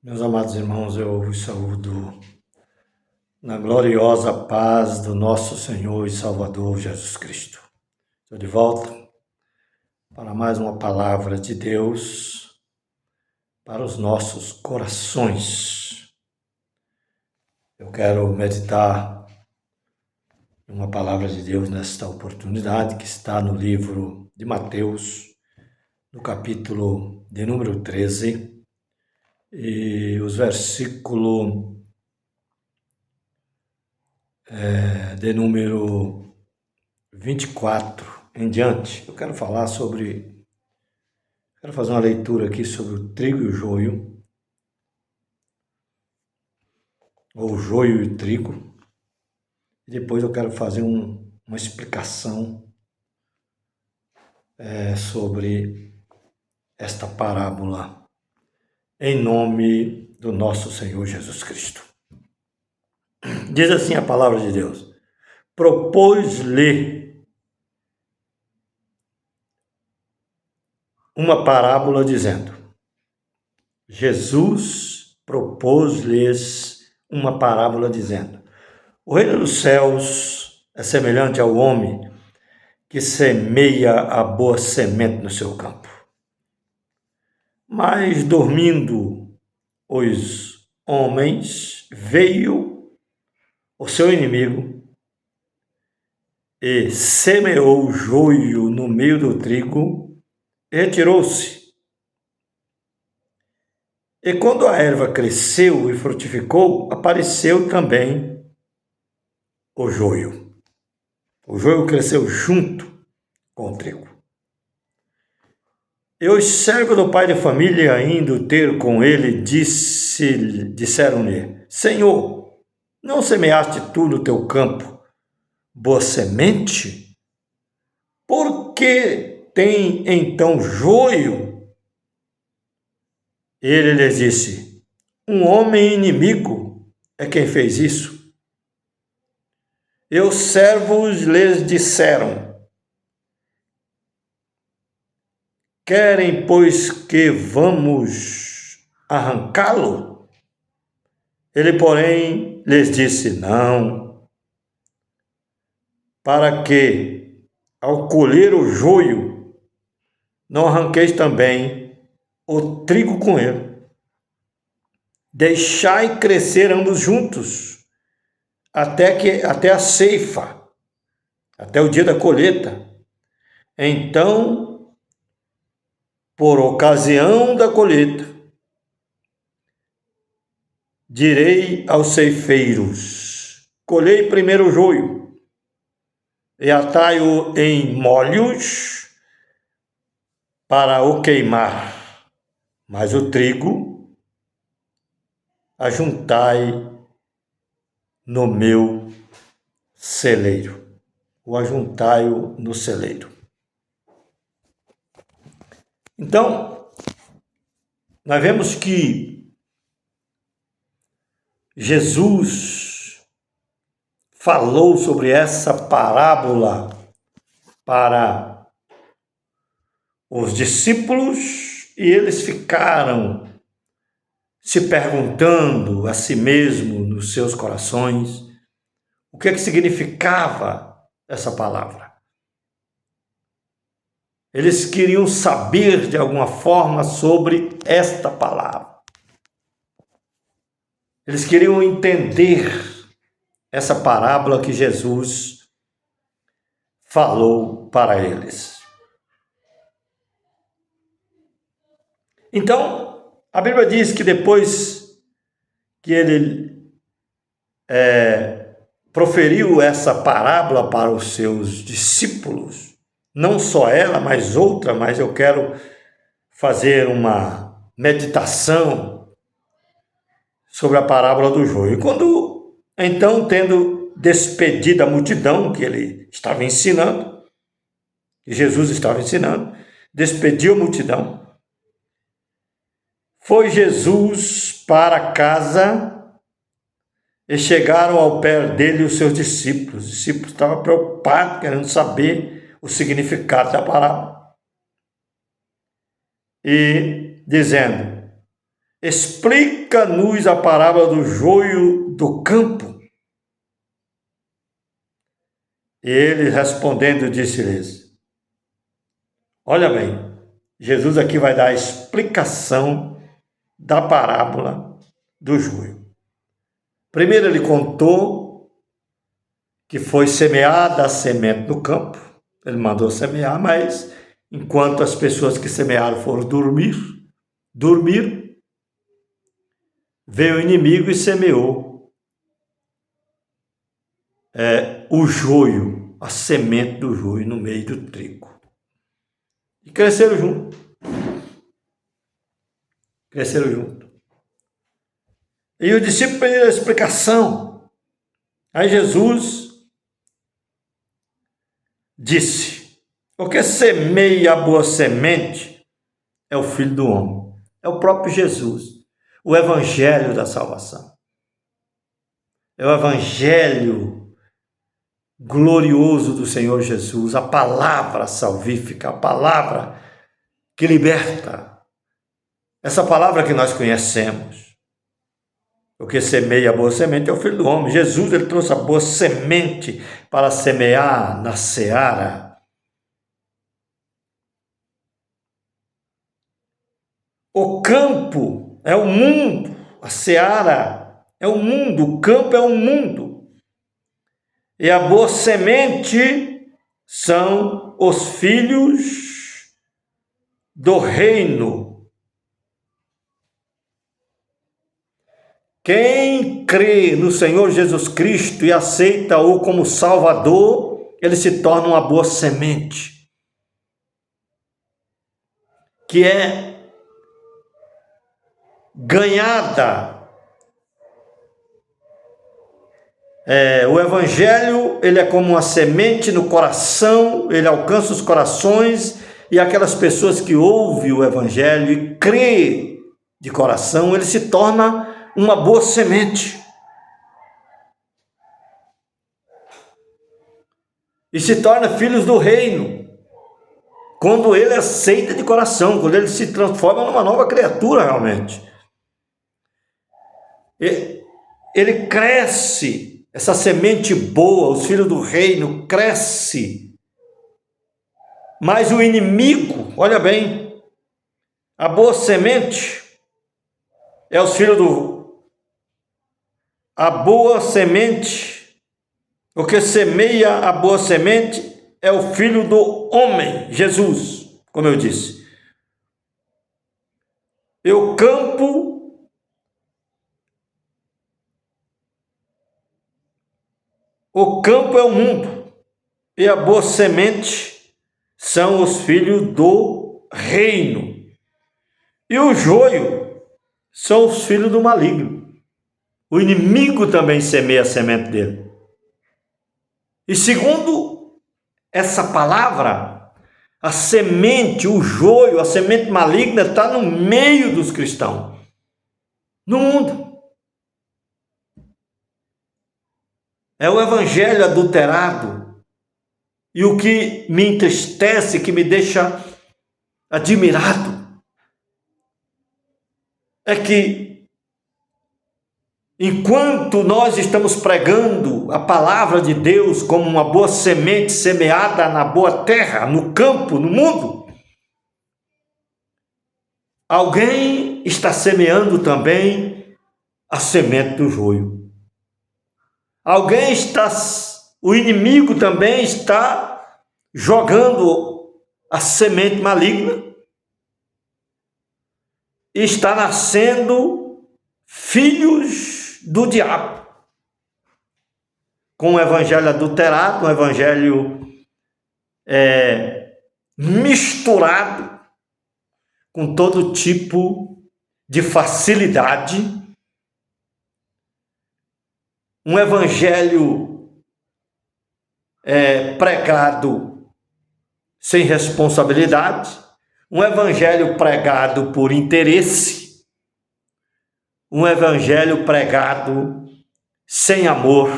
Meus amados irmãos, eu vos saúdo na gloriosa paz do nosso Senhor e Salvador Jesus Cristo. Estou de volta para mais uma palavra de Deus para os nossos corações. Eu quero meditar em uma palavra de Deus nesta oportunidade que está no livro de Mateus, no capítulo de número 13, e os versículos de número 24 em diante. Eu quero fazer uma leitura aqui sobre o trigo e o joio, ou o joio e o trigo, e depois eu quero fazer uma explicação sobre esta parábola, em nome do nosso Senhor Jesus Cristo. Diz assim a palavra de Deus: propôs-lhe uma parábola dizendo, Jesus propôs-lhes uma parábola dizendo, o reino dos céus é semelhante ao homem que semeia a boa semente no seu campo. Mas dormindo os homens, veio o seu inimigo e semeou o joio no meio do trigo e retirou-se. E quando a erva cresceu e frutificou, apareceu também o joio. O joio cresceu junto com o trigo. E os servos do pai de família, indo ter com ele, disseram-lhe, Senhor, não semeaste tu no teu campo boa semente? Por que tem então joio? Ele lhes disse, um homem inimigo é quem fez isso. E os servos lhes disseram, querem, pois, que vamos arrancá-lo? Ele, porém, lhes disse, não, para que, ao colher o joio, não arranqueis também o trigo com ele. Deixai crescer ambos juntos, até a ceifa, até o dia da colheita. Então, por ocasião da colheita, direi aos ceifeiros, colhei primeiro o joio, e atai-o em molhos para o queimar, mas o trigo ajuntai no meu celeiro. O ajuntai-o no celeiro. Então, nós vemos que Jesus falou sobre essa parábola para os discípulos e eles ficaram se perguntando a si mesmo nos seus corações o que significava essa palavra. Eles queriam saber de alguma forma sobre esta palavra. Eles queriam entender essa parábola que Jesus falou para eles. Então, a Bíblia diz que depois que ele proferiu essa parábola para os seus discípulos, não só ela, mas outra, mas eu quero fazer uma meditação sobre a parábola do joio. Quando, então, tendo despedido a multidão que ele estava ensinando, que Jesus estava ensinando, despediu a multidão, foi Jesus para casa e chegaram ao pé dele os seus discípulos. Os discípulos estavam preocupados, querendo saber o significado da parábola. E dizendo, explica-nos a parábola do joio do campo. E ele respondendo disse-lhes: olha bem, Jesus aqui vai dar a explicação da parábola do joio. Primeiro ele contou que foi semeada a semente no campo. Ele mandou semear, mas enquanto as pessoas que semearam foram dormiram, veio o inimigo e semeou o joio, a semente do joio no meio do trigo. E cresceram junto. E o discípulo pediu a explicação. Aí Jesus disse: o que semeia a boa semente é o Filho do Homem. É o próprio Jesus. O Evangelho da salvação. É o Evangelho glorioso do Senhor Jesus. A palavra salvífica, a palavra que liberta. Essa palavra que nós conhecemos. O que semeia a boa semente é o Filho do Homem. Jesus, ele trouxe a boa semente para semear na seara. O campo é o mundo, a seara é o mundo, o campo é o mundo. E a boa semente são os filhos do reino. Quem crê no Senhor Jesus Cristo e aceita-o como Salvador, ele se torna uma boa semente, que é ganhada. O Evangelho, ele é como uma semente no coração, ele alcança os corações, e aquelas pessoas que ouvem o Evangelho e crê de coração, ele se torna uma boa semente. E se torna filhos do reino. Quando ele aceita de coração, quando ele se transforma numa nova criatura realmente. Ele cresce, essa semente boa, os filhos do reino cresce. Mas o inimigo, olha bem, a boa semente é os filhos a boa semente, o que semeia a boa semente é o Filho do Homem, Jesus, como eu disse. E o campo é o mundo, e a boa semente são os filhos do reino. E o joio são os filhos do maligno. O inimigo também semeia a semente dele. E segundo essa palavra, a semente, o joio, a semente maligna está no meio dos cristãos, no mundo. É o evangelho adulterado. E o que me entristece, que me deixa admirado, é que enquanto nós estamos pregando a palavra de Deus como uma boa semente semeada na boa terra, no campo, no mundo, alguém está semeando também a semente do joio. O inimigo também está jogando a semente maligna e está nascendo filhos do diabo, com o evangelho adulterado, um evangelho misturado com todo tipo de facilidade, um evangelho pregado sem responsabilidade, um evangelho pregado por interesse, um evangelho pregado sem amor,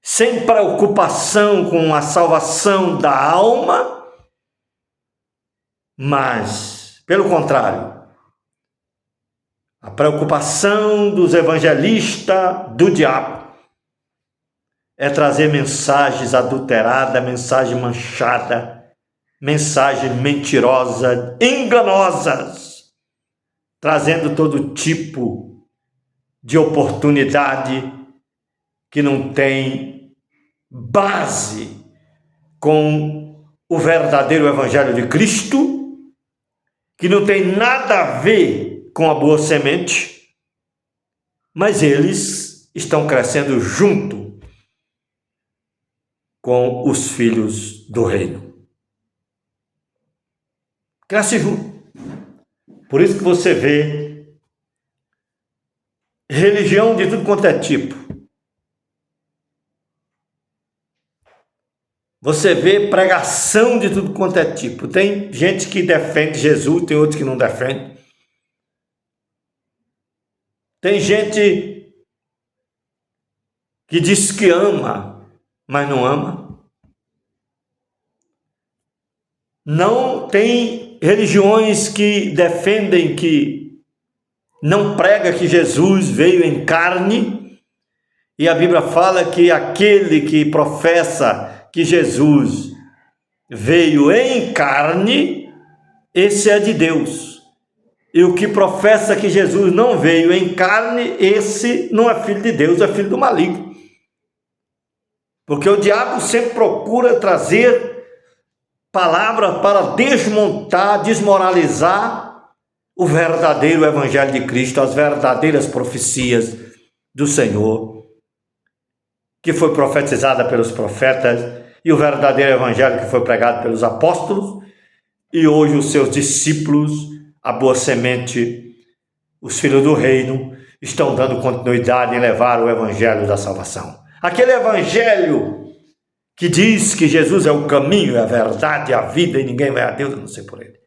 sem preocupação com a salvação da alma, mas, pelo contrário, A preocupação dos evangelistas do diabo é trazer mensagens adulteradas, mensagem manchada, mensagem mentirosa, enganosas, trazendo todo tipo de oportunidade que não tem base com o verdadeiro evangelho de Cristo, que não tem nada a ver com a boa semente, mas eles estão crescendo junto com os filhos do reino. Cresce junto. Por isso que você vê religião de tudo quanto é tipo. Você vê pregação de tudo quanto é tipo. Tem gente que defende Jesus, tem outros que não defendem. Tem gente que diz que ama, mas não ama. Não tem religiões que defendem que não prega que Jesus veio em carne, e a Bíblia fala que aquele que professa que Jesus veio em carne, esse é de Deus. E o que professa que Jesus não veio em carne, esse não é filho de Deus, é filho do maligno. Porque o diabo sempre procura trazer palavras para desmontar, desmoralizar o verdadeiro evangelho de Cristo, as verdadeiras profecias do Senhor, que foi profetizada pelos profetas, e o verdadeiro evangelho que foi pregado pelos apóstolos, e hoje os seus discípulos, a boa semente, os filhos do reino, estão dando continuidade em levar o evangelho da salvação. Aquele evangelho que diz que Jesus é o caminho, a verdade, a vida, e ninguém vai a Deus a não ser por ele.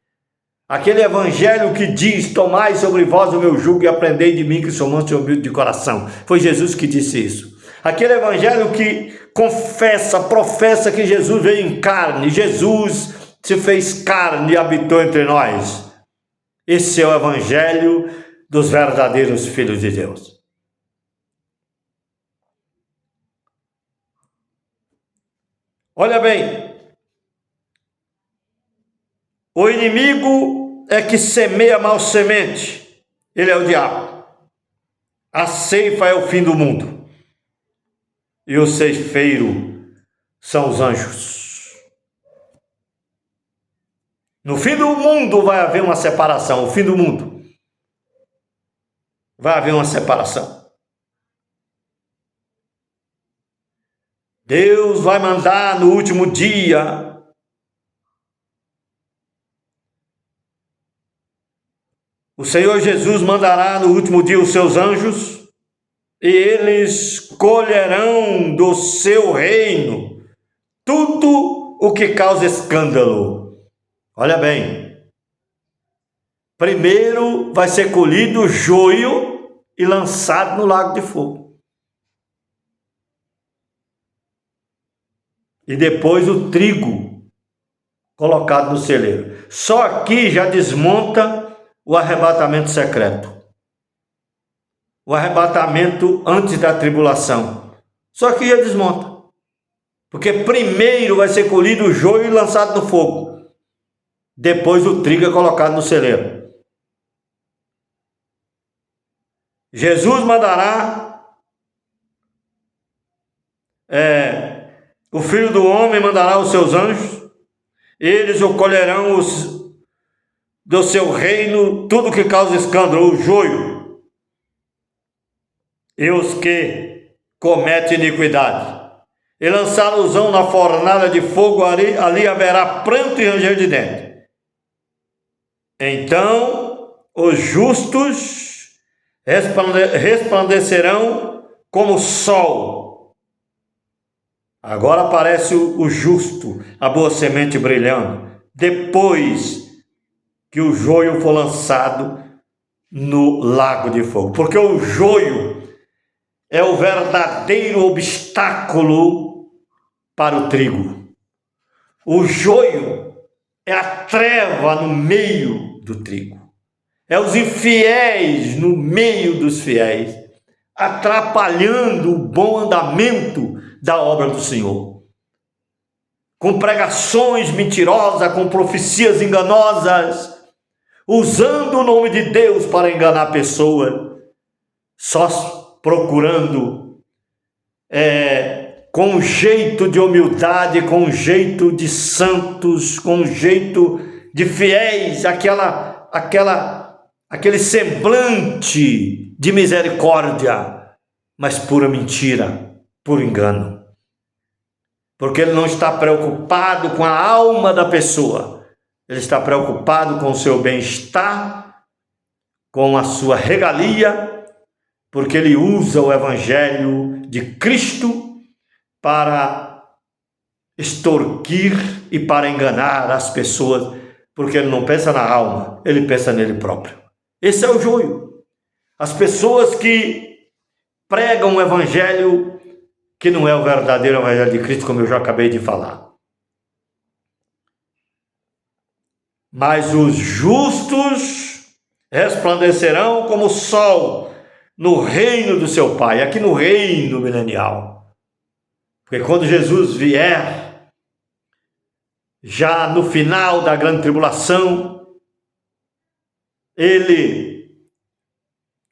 Aquele evangelho que diz: tomai sobre vós o meu jugo e aprendei de mim, que sou manso e humilde de coração. Foi Jesus que disse isso. Aquele evangelho que confessa, professa que Jesus veio em carne, Jesus se fez carne e habitou entre nós. Esse é o evangelho dos verdadeiros filhos de Deus. Olha bem, o inimigo é que semeia mal semente, ele é o diabo. A ceifa é o fim do mundo. E o ceifeiro são os anjos. No fim do mundo vai haver uma separação. O fim do mundo vai haver uma separação. Deus vai mandar no último dia o Senhor Jesus mandará no último dia os seus anjos, e eles colherão do seu reino tudo o que causa escândalo. Olha bem, primeiro vai ser colhido o joio e lançado no lago de fogo. E depois o trigo colocado no celeiro. Só aqui já desmonta o arrebatamento secreto. O arrebatamento antes da tribulação. Só que já desmonta. Porque primeiro vai ser colhido o joio e lançado no fogo. Depois o trigo é colocado no celeiro. Jesus mandará, o Filho do Homem mandará os seus anjos, eles o colherão do seu reino tudo que causa escândalo, o joio, e os que cometem iniquidade. E lançá-los-ão na fornalha de fogo, ali haverá pranto e ranger de dente. Então os justos resplandecerão como o sol. Agora aparece o justo, a boa semente brilhando, depois que o joio for lançado no lago de fogo. Porque o joio é o verdadeiro obstáculo para o trigo. O joio é a treva no meio do trigo. É os infiéis no meio dos fiéis, atrapalhando o bom andamento da obra do Senhor. Com pregações mentirosas, com profecias enganosas, usando o nome de Deus para enganar pessoas, só procurando com um jeito de humildade, com um jeito de santos, com um jeito de fiéis, aquele semblante de misericórdia, mas pura mentira, puro engano. Porque ele não está preocupado com a alma da pessoa, ele está preocupado com o seu bem-estar, com a sua regalia, porque ele usa o evangelho de Cristo para extorquir e para enganar as pessoas, porque ele não pensa na alma, ele pensa nele próprio. Esse é o joio. As pessoas que pregam um evangelho que não é o verdadeiro evangelho de Cristo, como eu já acabei de falar. Mas os justos resplandecerão como o sol no reino do seu Pai, aqui no reino milenial. Porque quando Jesus vier, já no final da grande tribulação, ele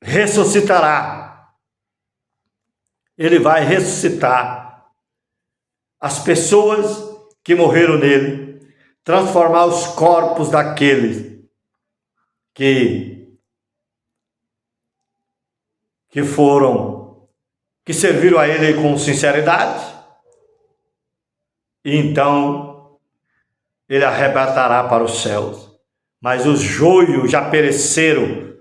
ressuscitará. Ele vai ressuscitar as pessoas que morreram nele, transformar os corpos daqueles que serviram a ele com sinceridade, e então ele arrebatará para os céus. Mas os joios já pereceram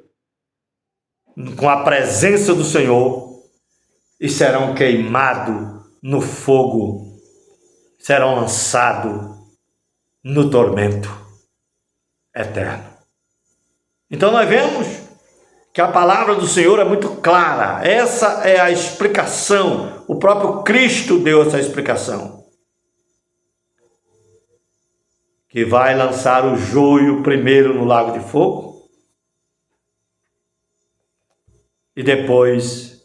com a presença do Senhor e serão queimados no fogo, serão lançados no tormento eterno. Então nós vemos que a palavra do Senhor é muito clara. Essa é a explicação. O próprio Cristo deu essa explicação. Que vai lançar o joio primeiro no lago de fogo e depois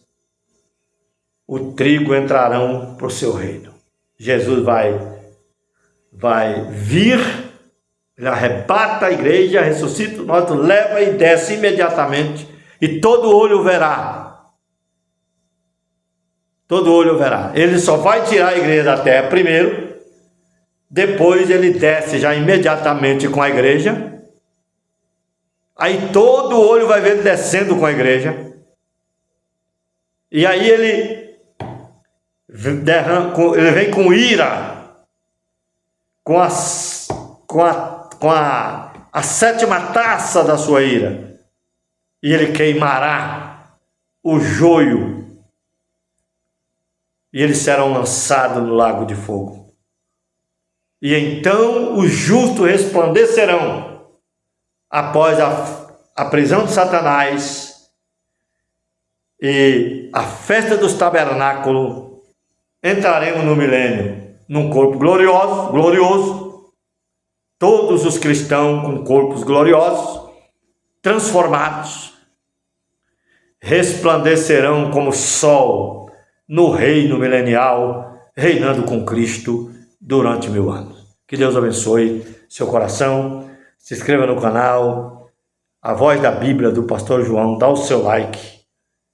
o trigo entrarão para o seu reino. Jesus vai vir, ele arrebata a igreja, ressuscita, nós leva e desce imediatamente, e todo olho verá. Todo olho verá. Ele só vai tirar a igreja da terra primeiro, depois ele desce já imediatamente com a igreja, aí todo olho vai ver ele descendo com a igreja, e aí ele vem com ira, com a sétima taça da sua ira, e ele queimará o joio, e eles serão lançados no lago de fogo. E então os justos resplandecerão após a prisão de Satanás e a festa dos tabernáculos. Entraremos no milênio num corpo glorioso, todos os cristãos com corpos gloriosos, transformados, resplandecerão como sol no reino milenial, reinando com Cristo durante 1000 anos. Que Deus abençoe seu coração. Se inscreva no canal A Voz da Bíblia do Pastor João, dá o seu like,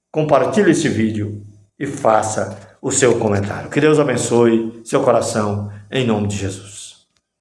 compartilhe esse vídeo e faça o seu comentário. Que Deus abençoe seu coração, em nome de Jesus.